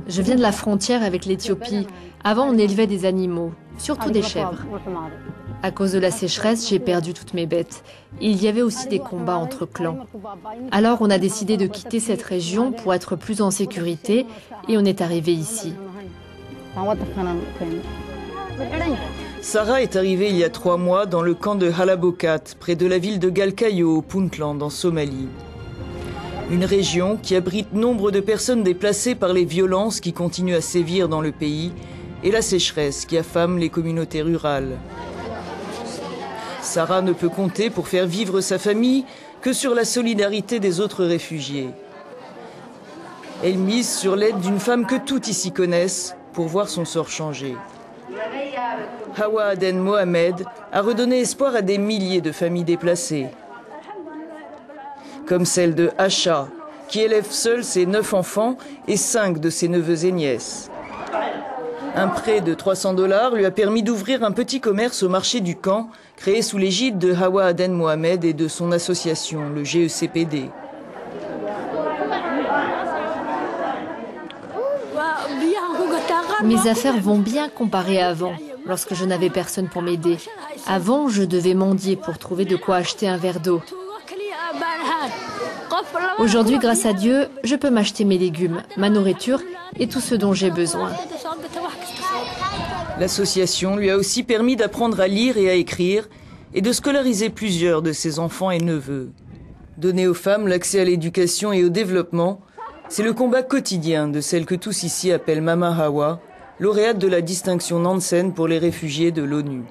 Je viens de la frontière avec l'Éthiopie. Avant, on élevait des animaux, surtout des chèvres. À cause de la sécheresse, j'ai perdu toutes mes bêtes. Il y avait aussi des combats entre clans. Alors, on a décidé de quitter cette région pour être plus en sécurité et on est arrivé ici. Sarah est arrivée il y a 3 mois dans le camp de Halabokat, près de la ville de Galkayo, au Puntland, en Somalie. Une région qui abrite nombre de personnes déplacées par les violences qui continuent à sévir dans le pays et la sécheresse qui affame les communautés rurales. Sarah ne peut compter pour faire vivre sa famille que sur la solidarité des autres réfugiés. Elle mise sur l'aide d'une femme que toutes ici connaissent pour voir son sort changer. Hawa Aden Mohamed a redonné espoir à des milliers de familles déplacées. Comme celle de Asha, qui élève seule ses 9 enfants et 5 de ses neveux et nièces. Un prêt de $300 lui a permis d'ouvrir un petit commerce au marché du camp, créé sous l'égide de Hawa Aden Mohamed et de son association, le GECPD. Mes affaires vont bien comparé à avant, lorsque je n'avais personne pour m'aider. Avant, je devais mendier pour trouver de quoi acheter un verre d'eau. Aujourd'hui, grâce à Dieu, je peux m'acheter mes légumes, ma nourriture et tout ce dont j'ai besoin. L'association lui a aussi permis d'apprendre à lire et à écrire et de scolariser plusieurs de ses enfants et neveux. Donner aux femmes l'accès à l'éducation et au développement, c'est le combat quotidien de celle que tous ici appellent Mama Hawa, lauréate de la distinction Nansen pour les réfugiés de l'ONU.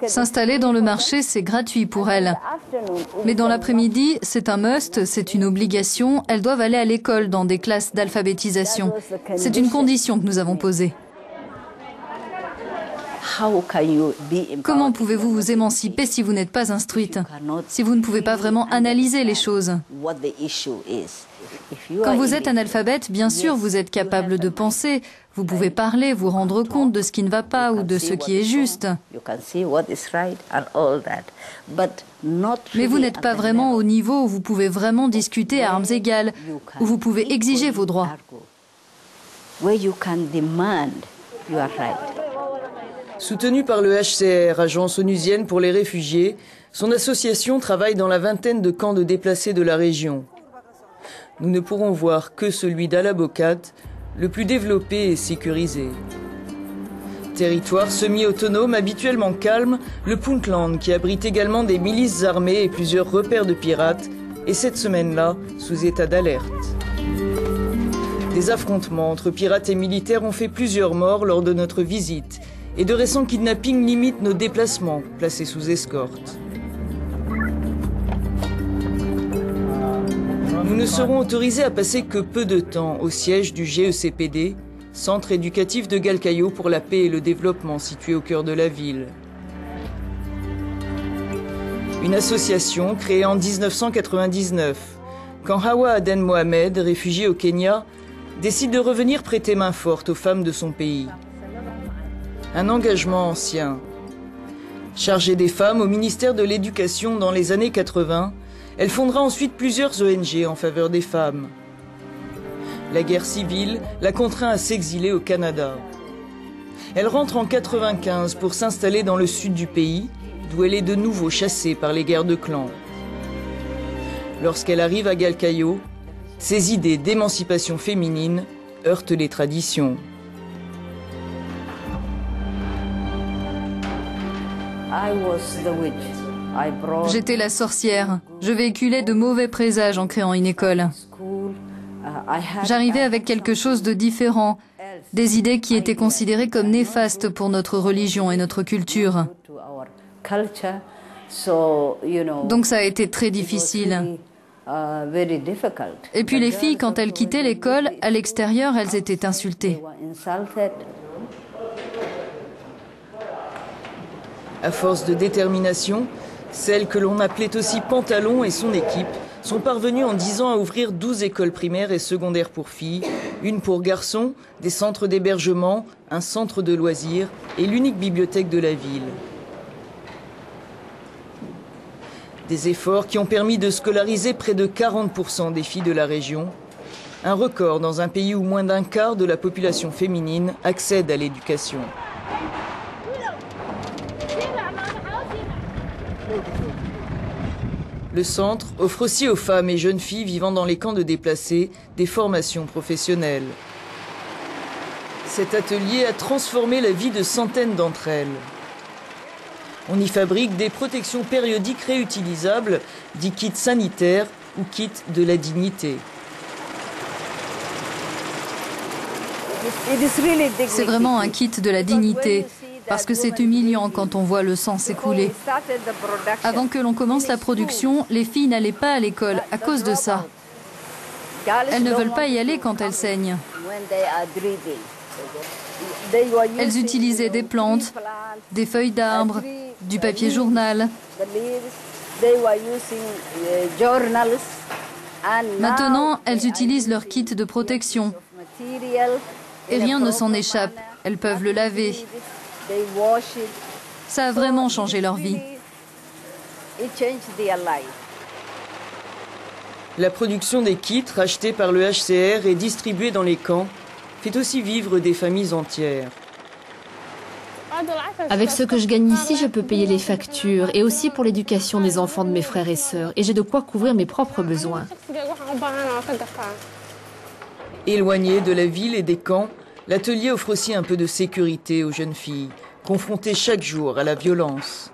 S'installer dans le marché, c'est gratuit pour elles. Mais dans l'après-midi, c'est un must, c'est une obligation. Elles doivent aller à l'école dans des classes d'alphabétisation. C'est une condition que nous avons posée. Comment pouvez-vous vous émanciper si vous n'êtes pas instruite, si vous ne pouvez pas vraiment analyser les choses? Quand vous êtes analphabète, bien sûr, vous êtes capable de penser, vous pouvez parler, vous rendre compte de ce qui ne va pas ou de ce qui est juste. Mais vous n'êtes pas vraiment au niveau où vous pouvez vraiment discuter à armes égales, où vous pouvez exiger vos droits. Soutenue par le HCR, agence onusienne pour les réfugiés, son association travaille dans la vingtaine de camps de déplacés de la région. Nous ne pourrons voir que celui d'Alabokat, le plus développé et sécurisé. Territoire semi-autonome habituellement calme, le Puntland qui abrite également des milices armées et plusieurs repères de pirates, est cette semaine-là sous état d'alerte. Des affrontements entre pirates et militaires ont fait plusieurs morts lors de notre visite, et de récents kidnappings limitent nos déplacements, placés sous escorte. Nous ne serons autorisés à passer que peu de temps au siège du GECPD, centre éducatif de Galkayo pour la paix et le développement situé au cœur de la ville. Une association créée en 1999, quand Hawa Aden Mohamed, réfugiée au Kenya, décide de revenir prêter main forte aux femmes de son pays. Un engagement ancien. Chargée des femmes au ministère de l'Éducation dans les années 80, elle fondera ensuite plusieurs ONG en faveur des femmes. La guerre civile la contraint à s'exiler au Canada. Elle rentre en 1995 pour s'installer dans le sud du pays, d'où elle est de nouveau chassée par les guerres de clans. Lorsqu'elle arrive à Galkayo, ses idées d'émancipation féminine heurtent les traditions. J'étais la sorcière. Je véhiculais de mauvais présages en créant une école. J'arrivais avec quelque chose de différent, des idées qui étaient considérées comme néfastes pour notre religion et notre culture. Donc ça a été très difficile. Et puis les filles, quand elles quittaient l'école, à l'extérieur, elles étaient insultées. À force de détermination, celle que l'on appelait aussi Pantalon et son équipe sont parvenues en 10 ans à ouvrir 12 écoles primaires et secondaires pour filles, une pour garçons, des centres d'hébergement, un centre de loisirs et l'unique bibliothèque de la ville. Des efforts qui ont permis de scolariser près de 40% des filles de la région Un record dans un pays où moins d'un quart de la population féminine accède à l'éducation. Le centre offre aussi aux femmes et jeunes filles vivant dans les camps de déplacés des formations professionnelles. Cet atelier a transformé la vie de centaines d'entre elles. On y fabrique des protections périodiques réutilisables, dits kits sanitaires ou kits de la dignité. C'est vraiment un kit de la dignité, parce que c'est humiliant quand on voit le sang s'écouler. Avant que l'on commence la production, les filles n'allaient pas à l'école à cause de ça. Elles ne veulent pas y aller quand elles saignent. Elles utilisaient des plantes, des feuilles d'arbres, du papier journal. Maintenant, elles utilisent leur kit de protection. Et rien ne s'en échappe. Elles peuvent le laver. Ça a vraiment changé leur vie. La production des kits rachetés par le HCR et distribués dans les camps fait aussi vivre des familles entières. Avec ce que je gagne ici, je peux payer les factures et aussi pour l'éducation des enfants de mes frères et sœurs. Et j'ai de quoi couvrir mes propres besoins. Éloigné de la ville et des camps, l'atelier offre aussi un peu de sécurité aux jeunes filles, confrontées chaque jour à la violence.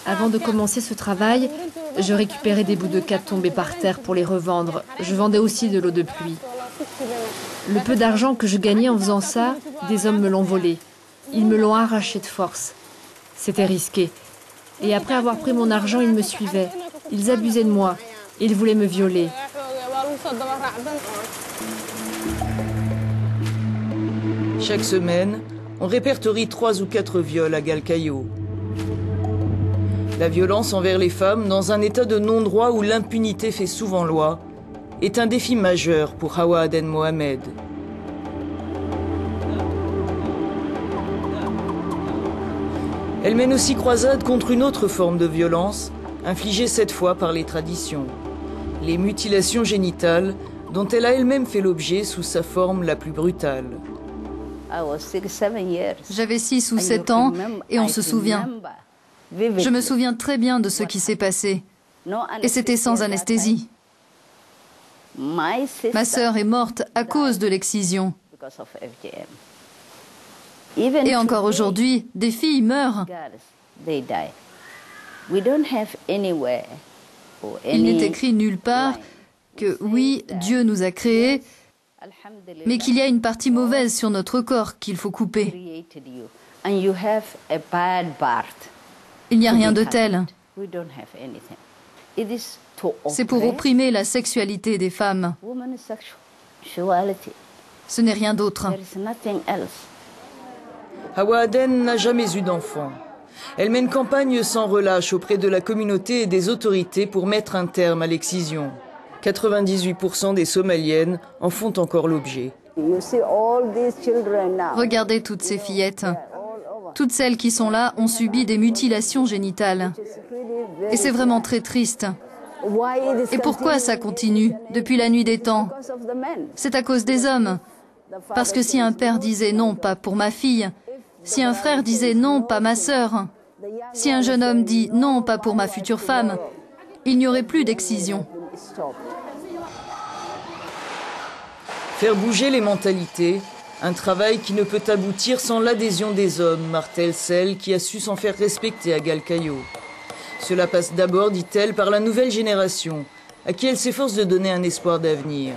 Avant de commencer ce travail, je récupérais des bouts de cates tombés par terre pour les revendre. Je vendais aussi de l'eau de pluie. Le peu d'argent que je gagnais en faisant ça, des hommes me l'ont volé. Ils me l'ont arraché de force. C'était risqué. Et après avoir pris mon argent, ils me suivaient. Ils abusaient de moi. Ils voulaient me violer. Chaque semaine, on répertorie 3 ou 4 viols à Galkayo. La violence envers les femmes, dans un état de non-droit où l'impunité fait souvent loi, est un défi majeur pour Hawa Aden Mohamed. Elle mène aussi croisade contre une autre forme de violence, infligée cette fois par les traditions. Les mutilations génitales, dont elle a elle-même fait l'objet sous sa forme la plus brutale. J'avais 6 ou 7 ans et on se souvient. Je me souviens très bien de ce qui s'est passé. Et c'était sans anesthésie. Ma sœur est morte à cause de l'excision. Et encore aujourd'hui, des filles meurent. Il n'est écrit nulle part que oui, Dieu nous a créés, mais qu'il y a une partie mauvaise sur notre corps qu'il faut couper. Il n'y a rien de tel. C'est pour opprimer la sexualité des femmes. Ce n'est rien d'autre. Hawa Aden n'a jamais eu d'enfant. Elle mène campagne sans relâche auprès de la communauté et des autorités pour mettre un terme à l'excision. 98% des Somaliennes en font encore l'objet. Regardez toutes ces fillettes. Toutes celles qui sont là ont subi des mutilations génitales. Et c'est vraiment très triste. Et pourquoi ça continue depuis la nuit des temps? C'est à cause des hommes. Parce que si un père disait non, pas pour ma fille, si un frère disait non, pas ma sœur, si un jeune homme dit non, pas pour ma future femme, il n'y aurait plus d'excision. Faire bouger les mentalités, un travail qui ne peut aboutir sans l'adhésion des hommes, martèle celle qui a su s'en faire respecter à Galkayo. Cela passe d'abord, dit-elle, par la nouvelle génération, à qui elle s'efforce de donner un espoir d'avenir.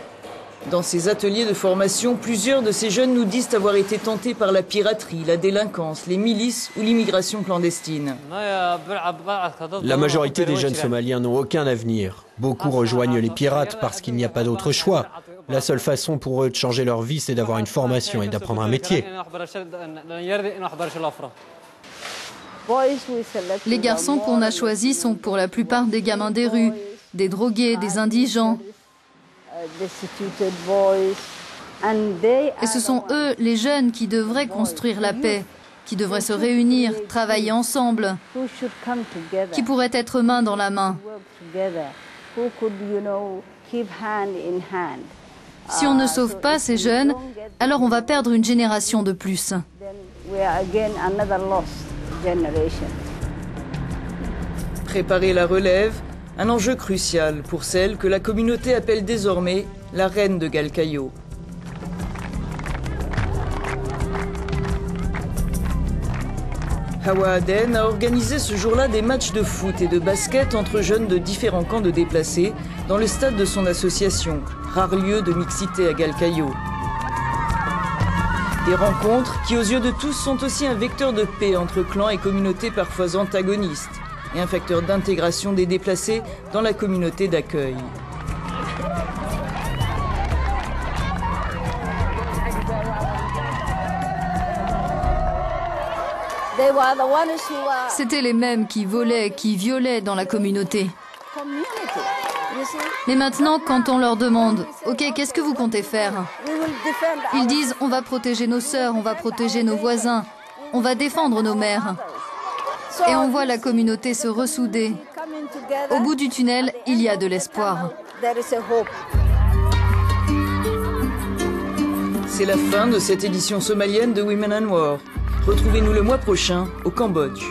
Dans ces ateliers de formation, plusieurs de ces jeunes nous disent avoir été tentés par la piraterie, la délinquance, les milices ou l'immigration clandestine. La majorité des jeunes Somaliens n'ont aucun avenir. Beaucoup rejoignent les pirates parce qu'il n'y a pas d'autre choix. La seule façon pour eux de changer leur vie, c'est d'avoir une formation et d'apprendre un métier. Les garçons qu'on a choisis sont pour la plupart des gamins des rues, des drogués, des indigents. Et ce sont eux, les jeunes, qui devraient construire la paix, qui devraient se réunir, travailler ensemble, qui pourraient être main dans la main. Si on ne sauve pas ces jeunes, alors on va perdre une génération de plus. Préparer la relève, un enjeu crucial pour celle que la communauté appelle désormais la reine de Galkayo. Hawa Aden a organisé ce jour-là des matchs de foot et de basket entre jeunes de différents camps de déplacés dans le stade de son association, rare lieu de mixité à Galkayo. Des rencontres qui, aux yeux de tous, sont aussi un vecteur de paix entre clans et communautés parfois antagonistes, et un facteur d'intégration des déplacés dans la communauté d'accueil. C'était les mêmes qui volaient, qui violaient dans la communauté. Mais maintenant, quand on leur demande « Ok, qu'est-ce que vous comptez faire ?» Ils disent « On va protéger nos sœurs, on va protéger nos voisins, on va défendre nos mères. » Et on voit la communauté se ressouder. Au bout du tunnel, il y a de l'espoir. C'est la fin de cette édition somalienne de Women and War. Retrouvez-nous le mois prochain au Cambodge.